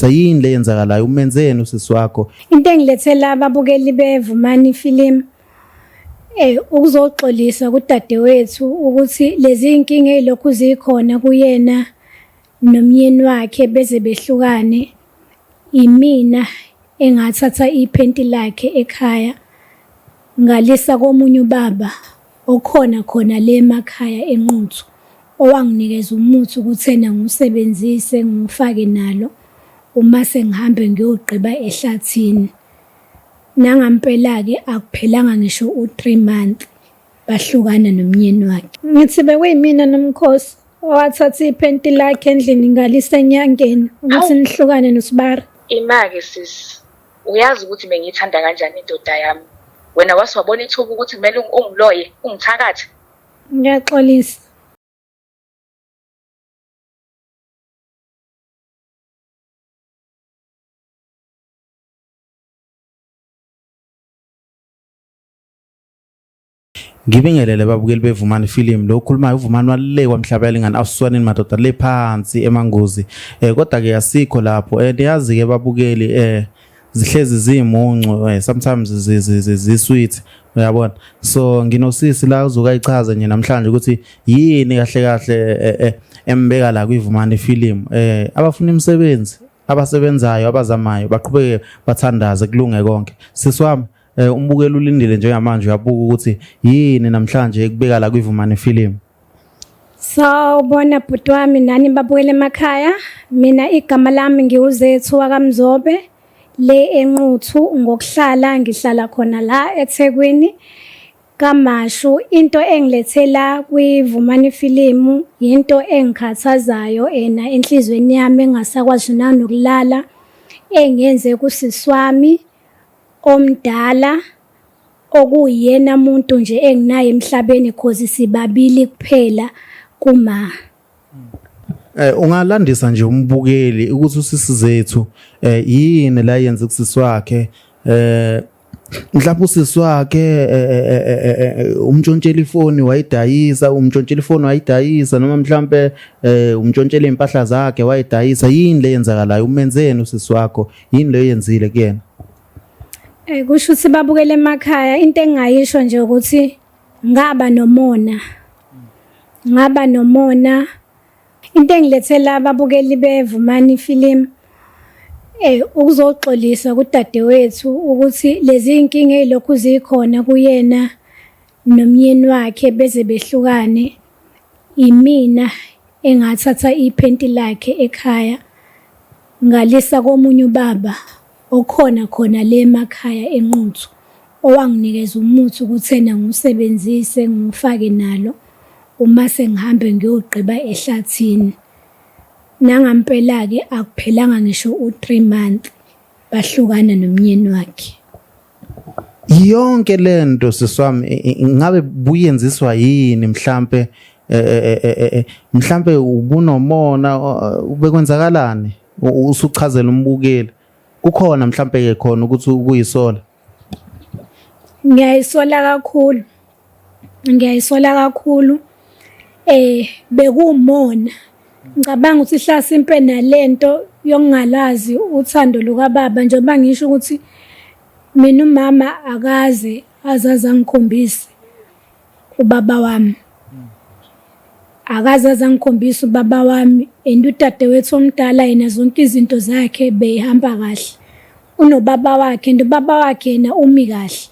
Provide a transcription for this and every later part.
Sayini le yenzakalayo umenzeni usisi wakho? Into engilethela ababukeli bevumani film ukuzoxolisa kudadewethu ukuthi lezi inkinga ezilokhu zikhona kuyena nomyeni wakhe beze behlukane, imina engathatha iphenti lakhe ekhaya ngalisa komunye ubaba okhona khona le emakhaya enquthu, owanginikeza umuthi ukuthi ena ngiwusebenzise ngifake nalo uma sengihambe ngiyogqiba ehlathini. Nangampela-ke akuphelanga ngisho u3 months bahlukana nomyeni wakhe. Ngithi bekuyimina noMkhosi owathatha iphenti lakhe endlini ngalisa enyangeni ukuthi nihlukane noSibara. Ima-ke sisi, uyazi ukuthi bengiyithanda kanjani indoda yami. Wena wasiwabona ithuba ukuthi kumele ungiloye, ungithakathe. Ngiyaxolisa. Ngibingelele babukeli bevumani film lo khulumayo uvumani wale kwamhlabela ingane awuswaneni madoda le phansi emangozi kodwa ke yasikho lapho yazi ke babukeli zihlezi zimuncu sometimes zisweet uyabona. So nginosisi la uzoka ichaza nje namhlanje ukuthi yini kahle kahle embeka la kwivumani film abafuna imisebenzi abasebenzayo abazamayo baqhubeke bathandaze kulunge konke. Sisi wami umbukeli ulindile njengamanje uyabuka ukuthi yini namhlanje ekubeka la kwivumani film. Sawubona bhuti wami nani babukele emakhaya, mina igama lami ngiuZethu waKaMzobe le enquthu ngokuhlala ngihlala khona la eThekwini kaMashu. Into engilethela kwivumani film into engikhathazayo enhlizweni yami engasakwazi nokulala engenze kusisi wami omdala okuyena umuntu nje enginaye emhlabeni cause sibabili kuphela kuma. Ungalandisa nje umbukeli ukuthi usisi Zethu yini la yenza kusisi wakhe mhlawumbe usisi wakhe umtshontshela ifoni wayidayisa, umtshontshela ifoni wayidayisa noma mhlawumbe umtshontshela impahla zakhe wayidayisa. Yini le yenzakalayo umenzeni usisi wakho? Yini le yenzile kuyena? Kusho ukuthi babukele emakhaya into engayisho nje ukuthi ngaba nomona. Into engilethela ababukeli bevumani film ukuzoxolisa kudadewethu ukuthi lezi inkinga ezilokhu zikhona kuyena nomyeni wakhe beze behlukane, imina engathatha iphenti lakhe ekhaya ngalisa komunye ubaba okhona khona le emakhaya enquthu, owanginikeza umuthi ukuthi ena ngiwusebenzise ngifake nalo uma sengihambe ngiyogqiba ehlathini. Nangampela-ke akuphelanga ngisho u3 months bahlukana nomyeni wakhe. Yonke lento siswami ngabe buyenziswa yini mhlambe ubunomona ubekwenzakalani usuchazela umbukeli? Kukhona mhlambe ke khona ukuthi ukuyisola? Ngiyayisola kakhulu bekumona. Ngicabanga ukuthi hlasimpe nalento yokungalazi uthando lukaBaba njengoba ngisho ukuthi mina umama akaze azaza ngikhombise ubaba wami. Akaze azangikhombisa ubaba wami udadewethu omdala yena zonke izinto zakhe behamba kahle. Unobaba wakhe ubaba wakhe yena umi kahle.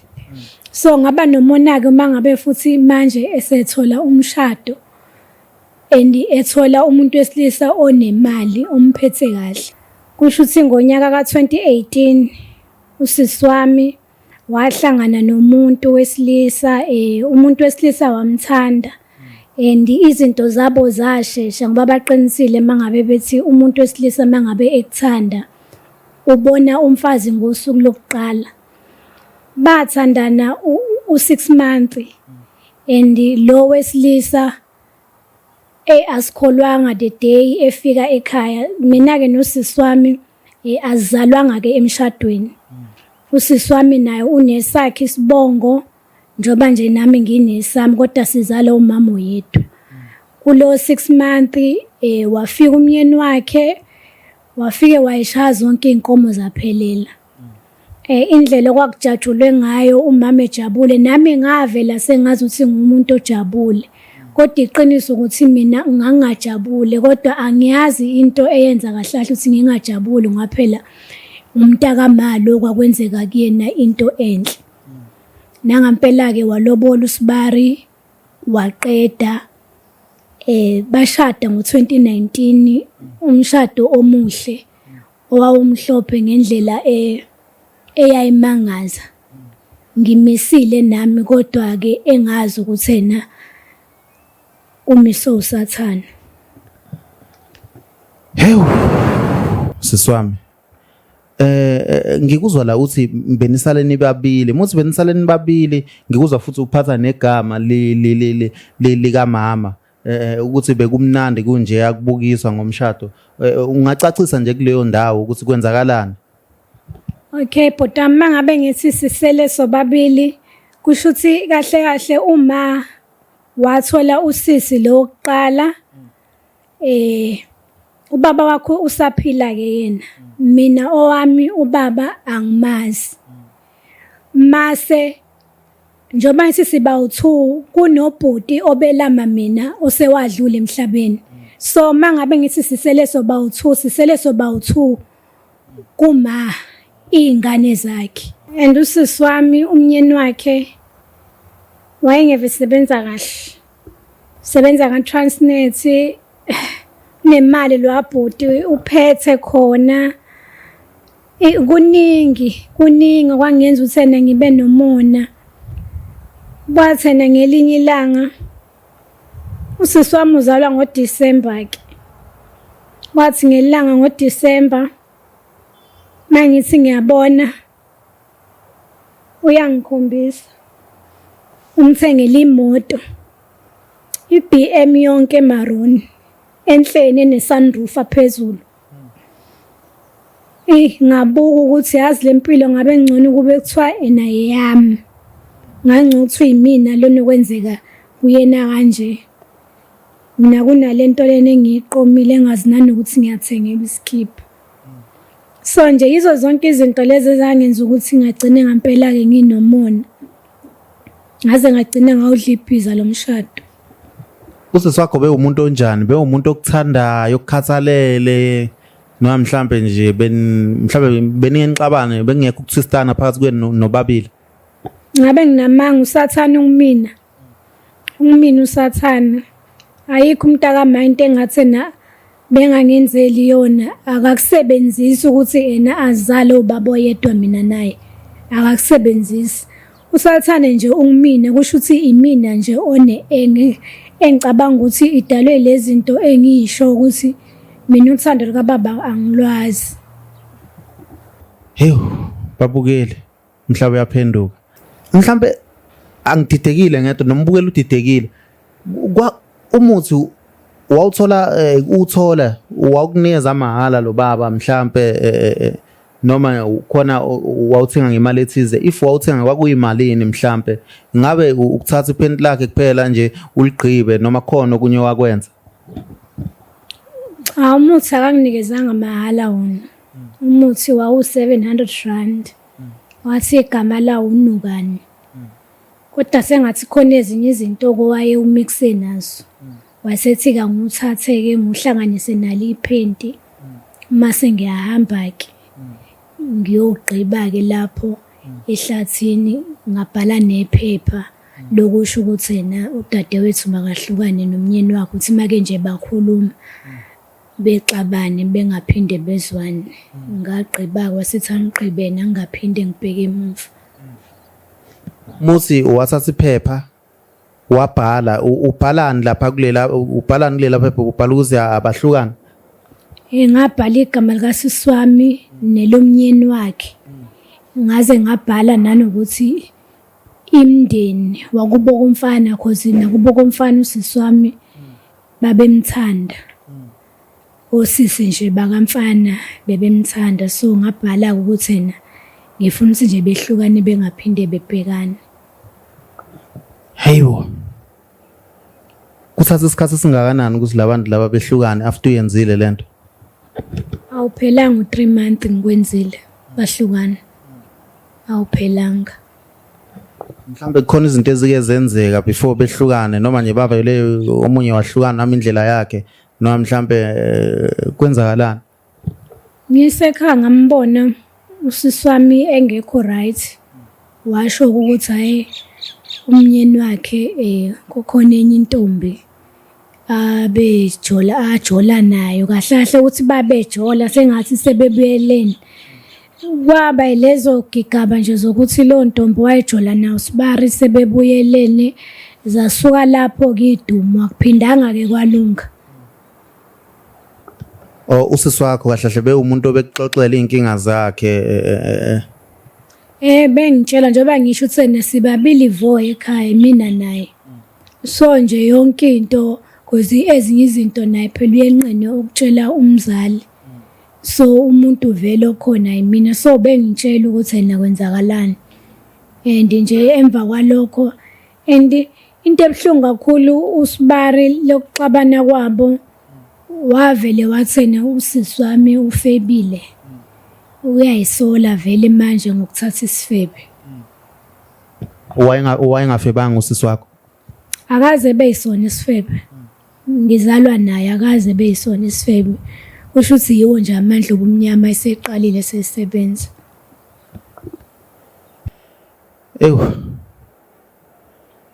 So ngaba nomona-ke uma ngabe futhi manje esethola umshado ethola umuntu wesilisa onemali omphethe kahle. Kusho ukuthi ngonyaka ka2018 usisi wami wahlangana nomuntu wesilisa, umuntu wesilisa wamthanda. Izinto zabo zashesha ngoba baqinisile mangabe bethi umuntu wesilisa mangabe ekuthanda ubona umfazi ngosuku lokuqala. Bathandana u6 months lo wesilisa asikholwanga the day efika ekhaya. Mina-ke nosisi wami azizalwanga-ke emshadweni. Usisi wami naye unesakhe isibongo njoba nje nami nginesami kodwa sizala umama oyedwa. Kulo 6 months wafika umyeni wakhe wafike wayishaya zonke iy'nkomo zaphelela. Indlela okwakujatshulwe ngayo umama ejabule nami ngavela sengazi ukuthi ngumuntu ojabule. Kodwa iqiniso ukuthi mina ngangajabule kodwa angiyazi into eyenza kahle ukuthi ngingajabuli ngoba phela umntakamalo kwakwenzeka kuyena into enhle. Nangampela-ke walobola uSibari waqeda bashada ngo-2019 umshado omuhle owawumhlophe ngendlela eyayimangaza. Ngimisile nami kodwa-ke engazi ukuthi yena umise usathana. Hewu siswami ngikuzwa la uthi benisaleni babili muthi benisaleni babili ngikuzwa futhi uphatha negama lika mama ukuthi bekumnandi kunje yakubukiswa ngomshado ungacacisa nje kuleyo ndawo ukuthi kwenzakalani? Okay bhuti mangabe ngithi sisele sobabili kusho ukuthi kahle kahle uma wathola usisi lokuqala ubaba wakho usaphila ke yena. Mina owami ubaba angimazi. Mase njoba sisiba u2 kunobhuti obelama mina osewadlula emhlabeni. So mangabe ngithi sisele soba u2 sisele soba u2 kuma ingane zakhe. And usisi wami umnyeni wakhe wayengeve sebenza kahle. Sebenza ka Transnet nemali lo abhuti uphethe khona. Kuningi kwangenza ukuthi yena ngibe nomona. Bathena ngelinye ilanga usisi wami uzalwa ngoDisemba ke. Wathi ngelanga ngoDisemba mangithi ngiyabona uyangikhombisa umthengele imoto iBM yonke maroon enhleni nesunroof phezulu. Ngabuka ukuthi yazi lempilo ngabe ngcono kube kuthiwa ena yami. Ngangcuthi uyimina lona kwenzeka kuyena kanje. Mina kunalento lena engiyiqomile engazinani ukuthi ngiyathengela iskip. So nje yizo zonke izinto lezi ezangenza ukuthi ngagcine ngempela ke nginomona. Ngaze ngagcina ngawudla iphiza lomshado. Usisi wakho bewumuntu onjani? Bewumuntu okuthandayo, okukhathalele noma mhlambe nje mhlambe beningexabane bengekho ukutwisitana phakathi kwenu nobabili? Ngabe nginamanga usathana umina usathana. Ayikho umntakama into engathena bengangenzeli yona akakusebenzisi ukuthi ena azale ubaba yedwa mina naye akakusebenzisi. Usathane nje ungimina kusho ukuthi imina nje engicabanga ukuthi idalwe lezi zinto engiyisho ukuthi mina uthando likaBaba angilwazi. Hewu babukeli mhlawumbe uyaphenduka. Mhlambe angididekile ngedwa nombukela udidekile. Umuthi wawuthola wawukunikeza amahala lo baba mhlambe noma khona wawuthenga ngemali ethize. If wawuthenga kwakuyimalini mhlambe ngabe ukuthatha iphenti lakhe kuphela nje uligqibe noma khona okunye wakwenza? Umuthi akanginikezanga mahala wona. Umuthi wawu 700 rand. Wathi igama lawo unukani. Kodwa sengathi khona ezinye izinto kowaye umixe nazo. Wasethi ka nguthathe ke muhlanganise nalo iphenti. Mase ngiyahamba ke. Ngiyogqiba ke lapho ehlathini ngabhala nephepha lokusho ukuthi yena udadewethu makahlukane nomnyeni wakhe uthi make nje bakhuluma bexabane bengaphinde bezwane. Ngagqiba kwasithi angiqhibena ngingaphinde ngibheke emuva. Musi wathatha iphepha wabhala ubhalani lapha kulela phepha ubhala ukuthi abahlukana? Ngabhala igama likasisi wami nelomnyeni wakhe. Ngaze ngabhala nanokuthi imndeni wakubo komfana cause nakubo komfana usisi wami babemthanda. Osisi nje bakamfana bebemthanda so ngabhala ukuthi yena ngifuna ukuthi nje behlukane bengaphinde bebhekane. Hayibo. Kuthatha isikhathi singakanani ukuthi labantu laba behlukane after uyenzile lento? awuphelanga u3 months ngikwenzile bahlukana awuphelanga. Mhlambe kukhona izinto ezike zenzeka before behlukane noma nje bavele omunye wahlukana nami indlela yakhe noma mhlambe kwenzakalani? Ngisekhaya ngambona usisi wami engekho right, washo ukuthi hayi umnyeni wakhe kukhona enye intombi ajola nayo, kahle kahle ukuthi babejola sengathi sebebuyeleni. Kwaba lezo gigaba nje zokuthi lo ntombi wayejola nayo Sibari sebebuyelene, zasuka lapho kidumo akuphindanga ke kwalunga. Usisi wakho kahle kahle bewumuntu obekuxoxela inkinga zakhe Bengitshela njengoba ngisho ukuthi sibabili vo ekhaya mina naye. So nje yonke into cause ezinye izinto naye phela uyenqene ukutshela umzali. So umuntu vele okhona yimina, so bengitshela ukuthi yena kwenzakalani. And nje emva kwalokho into ebhlungu kakhulu uSibari lokuxabana kwabo wavele wathena usisi wami ufebile. Uyayisola vele manje ngokuthatha isifebe. Wayengafebanga usisi wakho? Akaze beyisona isifebe. Ngizalwa naye akaze beyisona isifebe. Kusho ukuthi yiwo nje amandla obumnyama eseqalile sesebenza.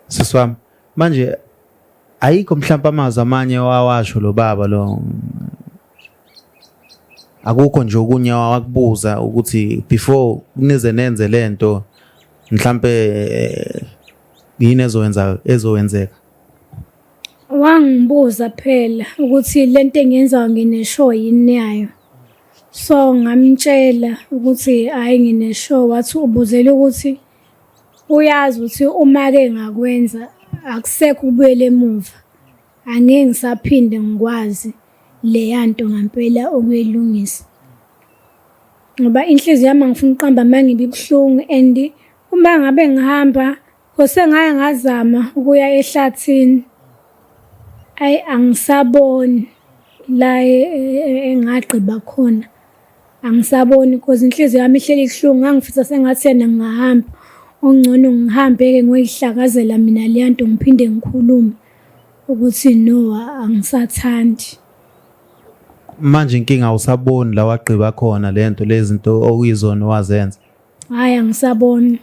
Sisi wami manje ayikho mhlawumbe amazwi amanye wawasho lo baba lo, akukho nje okunye wakubuza ukuthi before nize nenze lento mhlawumbe yini ezowenzeka? Wangibuza phela ukuthi lento engiyenzayo ngineshow yini yayo. So ngamtshela ukuthi hayi ngineshow, wathi ubuzele ukuthi uyazi ukuthi uma ke ngakwenza akusekho ubuyele emuva, angeke ngisaphinde ngikwazi le yanto ngempela okuyilungisa. Ngoba inhliziyo yami ngifuna uqamba mangibe ibhlungu, and uma ngabe ngihamba kose ngaye ngazama ukuya ehlathini, ayi angisaboni la engagqiba khona, angisaboni because inhliziyo yami ihleli ihlungu. Ngangifisa sengathi yena ngingahamba ongcono ngihambe-ke ngoyihlakazela mina le nto ngiphinde ngikhulume ukuthi no angisathandi. Manje inkinga awusaboni la wagqiba khona lento lezinto okuyizona wazenza? Hayi angisaboni.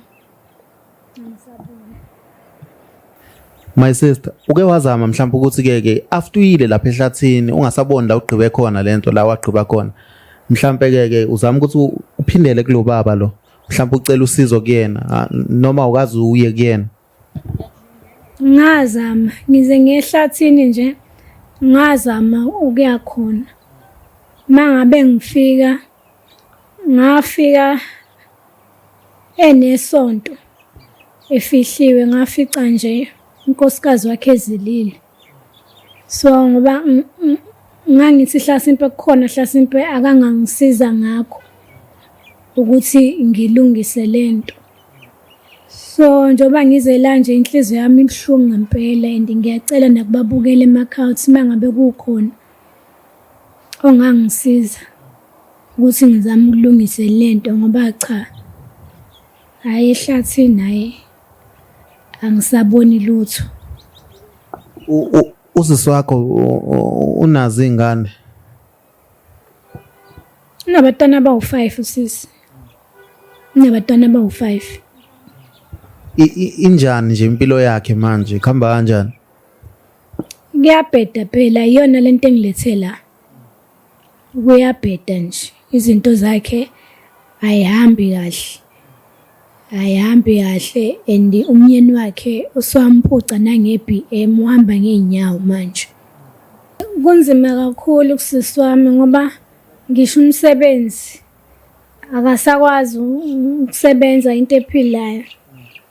My sister, uke wazama mhlawumbe ukuthi ke after uyile lapha ehlathini ungasaboni la ugqibe khona lento la wagqiba khona, mhlawumbe ke uzama ukuthi uphindele kulo baba lo, mhlawumbe ucela usizo kuyena noma ukazi uye kuyena? Ngazama ngize ngehlathini nje, ngazama ukuya khona. Mangabe ngafika enesonto efihliwe, ngafica nje unkosikazi wakhe ezilile. So ngoba ngangithi Hlasimpe kukhona Hlasimpe akangangisiza ngakho ukuthi ngilungise lento. So njoba ngizela nje inhliziyo yami ibhlungu ngempela, and ngiyacela nakubabukela emakhaya ukuthi mangabe kukhona ongangisiza ukuthi ngizame ukulungisa lento, ngoba cha hayi ehlathini hayi angisaboni lutho. Usisi wakho unazi ingane? Unabatwana abawu5 usisi. Unabatwana abawu5. Injani nje impilo yakhe manje, khamba kanjani? Kuyabheda phela, iyona lento engilethe la. Kuyabheda nje, izinto zakhe ayihambi kahle. Ayihambi kahle, and umnyeni wakhe uswampuca nange-BM uhamba ngeenyawo manje. Kunzima kakhulu kusisi wami ngoba ngisho umsebenzi akasakwazi ukusebenza into ephilayo.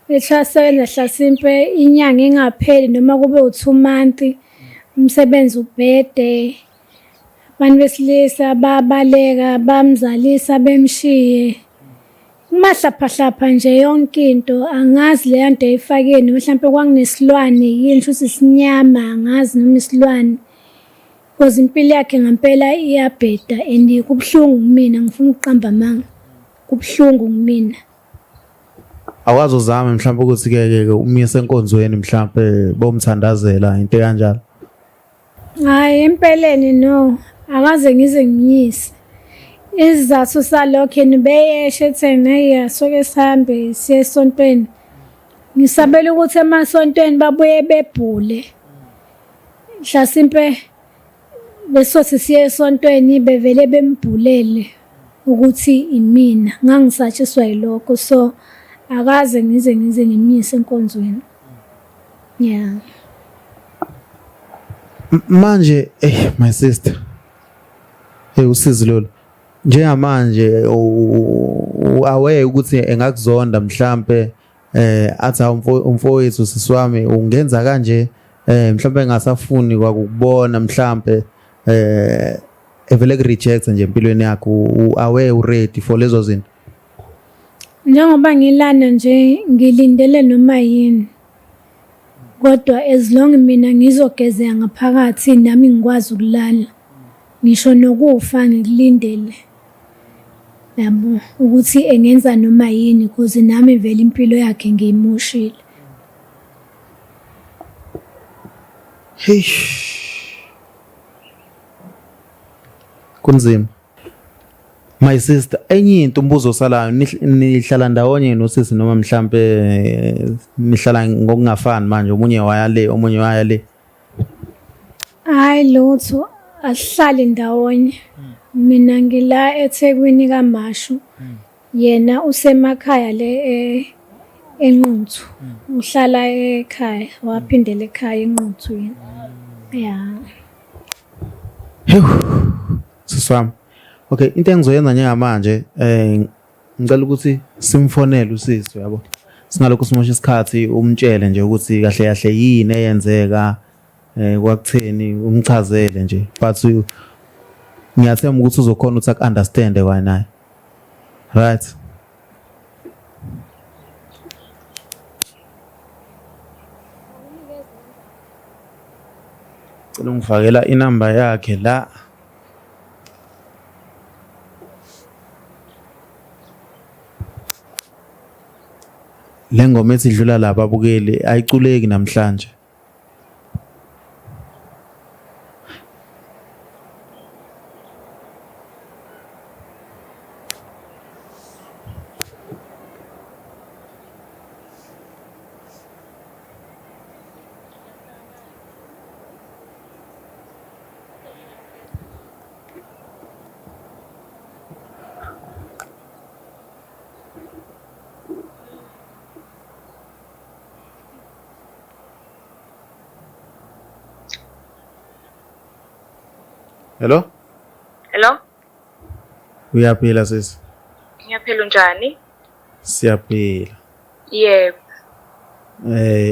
Esebenza Hlasimpe inyanga engapheli noma kube u2 months umsebenzi ubhede. Abantu besilisa babaleka bamzalisa bemshiye. Mahlapha nje yonke into, angazi le nto eyifakeni mhlawumbe kwanginesilwane yini futhi sinyama, angazi noma isilwane. Because impilo yakhe ngempela iyabheda and kubuhlungu kumina ngifuna ukuqamba amanga. Kubuhlungu kumina. Awazi uzame mhlawumbe ukuthi ke umyise enkonzweni mhlawumbe bomthandazela into kanjalo. Hayi empeleni no, akaze ngize ngimyise. Isizathu salokho nibeyeshe ethena yasoke sihambe siye esontweni. Ngisabela ukuthi emasontweni babuye bebhule. Mhlasimpe besothi siye esontweni bevele bembhulele ukuthi imina. Ngangisatshiswa yilokho so akaze ngize ngimyise enkonzweni. Yeah. Manje my sister usizi lolo njengamanje aware ukuthi engakuzonda mhlambe athi umfowethu sisiwami ungenza kanje mhlambe engasafuni kwakubona mhlambe evele reject nje empilweni yakho aware ready for lezo zinto. Njengoba ngilana nje ngilindele noma yini. Kodwa as long mina ngizogezeka ngaphakathi nami ngikwazi ukulala. Ngisho nokufa ngikulindele. Yabo ukuthi engenza noma yini because nami vele impilo yakhe ngiyimoshile. Hey. Kunzima. My sister, enye into umbuzo osalayo nihlala ndawonye nosisi noma mhlambe nihlala ngokungafani manje omunye waya le omunye waya le. Hayi lutho asihlali ndawonye. Mina ngila eThekwini kaMashu. Yena usemakhaya le eNquthu. Uhlala ekhaya waphindela ekhaya eNquthu yena. Yeah. Siswami. Okay, into engizoyenza njengamanje ngicela ukuthi simfonele usisi yabo. Singalokho simosha isikhathi umtshele nje ukuthi kahle kahle yini eyenzeka kwakutheni umchazele nje but ngiyathemba ukuthi uzokhona ukuthi akuunderstand kwanaye. Right? Cela ungifakela inamba yakhe la. Lengoma ethi idlula lapha abukeli ayiculeki namhlanje. Hello? Hello? Uyaphila sisi? Ngiyaphila njani? Siyaphila. Yebo.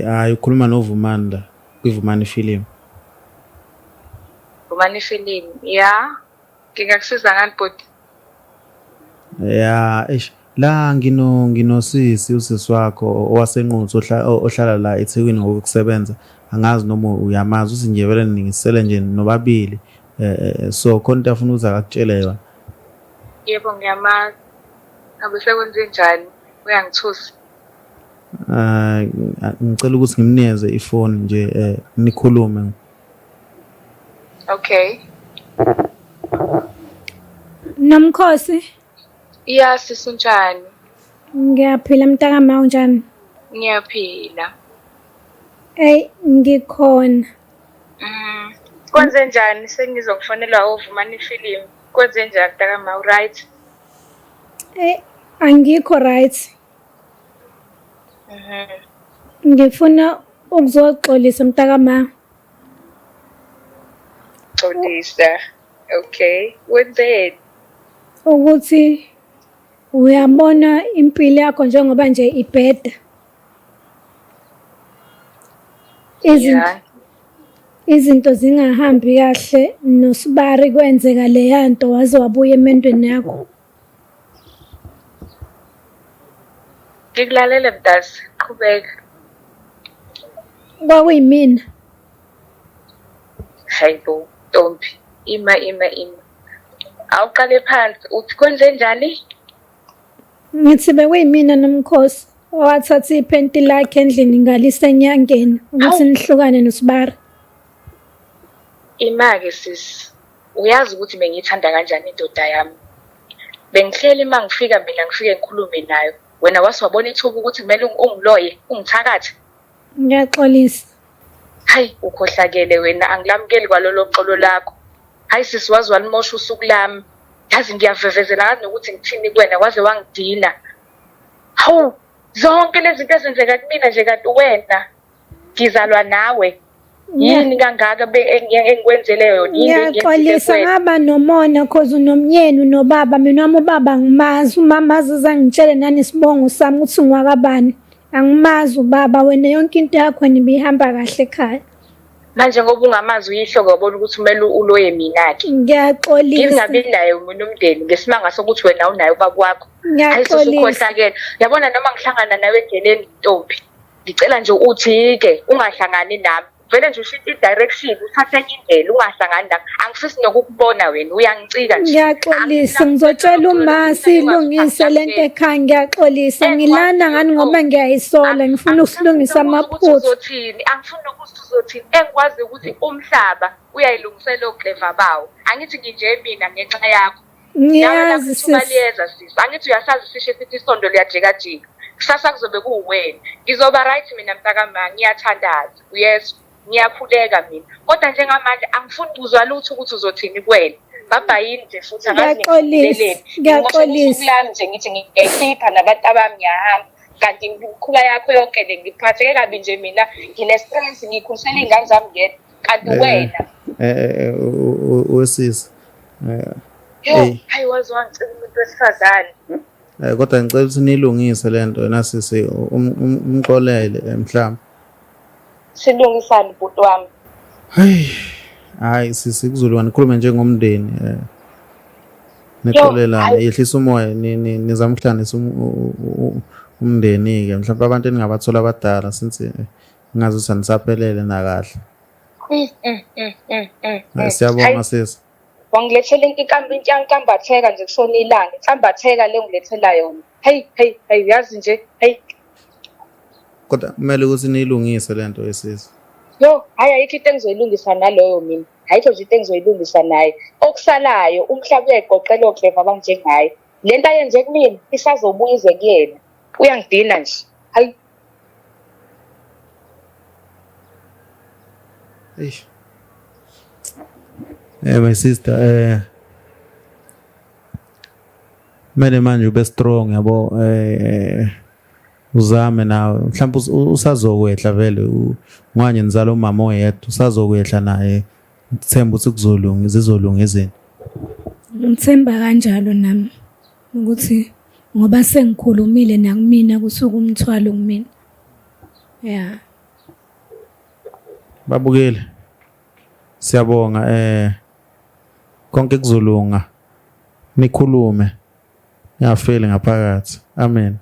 Hayi ukhuluma noVumani la, kwiVumani film. Vumani film. Yeah. Ngingakusiza ngani bhuti? Ya, la nginosisi usisi wakho owasenquthu ohlala la eThekwini ngokusebenza. Angazi noma uyamazi uthi nje vele ningisele nje nobabili. So konke afuna ukuthi akakutshele yona. Yebo ngiyamazi. Ngabe sekwenze njani? Uyangithusa. Ngicela ukuthi ngimnikeze ifoni nje nikhulume. Okay. Nomkhosi. Iya sisunjani? Ngiyaphila mntakama unjani? Ngiyaphila. Ngikhona. Kwenze njani sengizokufonela oVumani film? Kwenze njani mntakama right? Angikho right. Ngifuna ukuzoxolisa mntakama. Xolisa. Okay. Wenze Ukuthi uyabona impilo yakho njengoba nje ibheda. Izinto zingahambi kahle noSibari kwenzeka le yanto waze wabuya emendweni yakho. ngikulalele mntazi, qhubeka. Kwakuyimina. Hayibo, Ntombi, ima. Awuqale phansi, uthi kwenze njani? Ngithi bekuyimina noMkhosi owathatha iphenti lakhe endlini ngalisa enyangeni ukuthi nihlukane noSibara. Ima-ke sisi, uyazi ukuthi bengiyithanda kanjani indoda yami. Bengihleli uma ngifika mina ngifike ngikhulume nayo. Wena wasiwabona ithuba ukuthi kumele ungiloye, ungithakathe. Ngiyaxolisa. Hayi, ukhohlakele wena, angilamukeli kwalolo xolo lakho. Hayi sisi, wazi walimosha usuku lami. Yazi ngiyavevezela ngazi nokuthi ngithini kuwena kwaze wangidina. Hawu, zonke lezi zinto ezenzeka kumina nje kanti wena ngizalwa nawe. Yini kangaka engikwenzele yona? Ngiyaxolisa ngaba nomona cause unomyeni unobaba. Mina wami ubaba angimazi, umama aziza ngitshele nanesibongo sami ukuthi ngwakabani. Angimazi ubaba, wena yonke into yakho nibihamba kahle ekhaya. Manje ngoba ungamazi uyihlo ngabona ukuthi kumele uloye mina-ke. Ngiyaxolisa. Ngingabi naye umuntu umndeni ngesimanga sokuthi wena unayo ubaba wakho. Hayi sisukhohlakele. Yabona noma ngihlangana nawe endleleni Ntombi, ngicela nje uthi-ke ungahlangani nami. Vele nje ushintshe i-direction, uthathe enye indlela, ungahlangani nami. Angifisi nokukubona wena, uyangicika nje. Ngiyaxolisa, ngizotshela uma silungise lento ekhaya. Ngiyaxolisa, ngilana ngani ngoba ngiyayisola, ngifuna ukulungisa amaphutha. Uzothini? Angifuni nokuthi uzothini. Engikwazi ukuthi umhlaba uyayilungisela okleva bawo. Angithi nginje mina ngenxa yakho. Ngiyazi sisi. Angithi uyasazi sisho sithi isondo liyajikajika. Kusasa kuzobe kuwena. Ngizoba right mina mntakama, ngiyathandaza. Yes. Ngiyakhuleka mina. Kodwa njengamanje angifuni ukuzwa lutho ukuthi uzothini kuwena. Baba yini nje futhi angazi ngikuhleleni. Ngiyaxolisa. Lami nje ngithi ngiyayikhipha nabantu abami ngiyahamba. Kanti imikhuba yakho yonke le ngiphatheke kabi nje mina. Ngine-stress, ngikhulisela iy'ngane zami ngedwa. Kanti wena. Wesisi. Hayi wazi wangicela umuntu wesifazane. Kodwa ngicela ukuthi nilungise lento wena sisi umxolele mhlawumbe. Silungisani bhuti wami? Hayi sisi kuzolwa nikhulume njengomndeni nixolelane, yehlisa umoya nizama ukuhlanganisa umndeni ke mhlawumbe abantu eningabathola abadala since ngazi ukuthi anisaphelele na kahle. Siyabonga sisi. Wangilethela inkambatheka nje kushona ilanga. Inkambatheka le ngilethela yona. Hey yazi nje Kodwa kumele ukuthi niyilungise lento yesisi. Hayi ayikho into engizoyilungisa naloyo mina. Ayikho nje into engizoyilungisa naye. Okusalayo umhlaba uyayiqoqela okleva abanjengaye. Lento ayenze kumina isazobuya ize kuyena. Uyangidina nje. Hayi. My sister, kumele manje ube strong yabo, uzame nawe mhlawumbe usazokwehla vele unganye nizalo umama oyedwa usazokwehla naye, ngithemba ukuthi kuzolunga, zizolunga izinto. Ngithemba kanjalo nami ukuthi ngoba sengikhulumile nakumina kusuka umthwalo kumina. Babukele, siyabonga, konke kuzolunga, nikhulume, ngiyafeli ngaphakathi. Amen.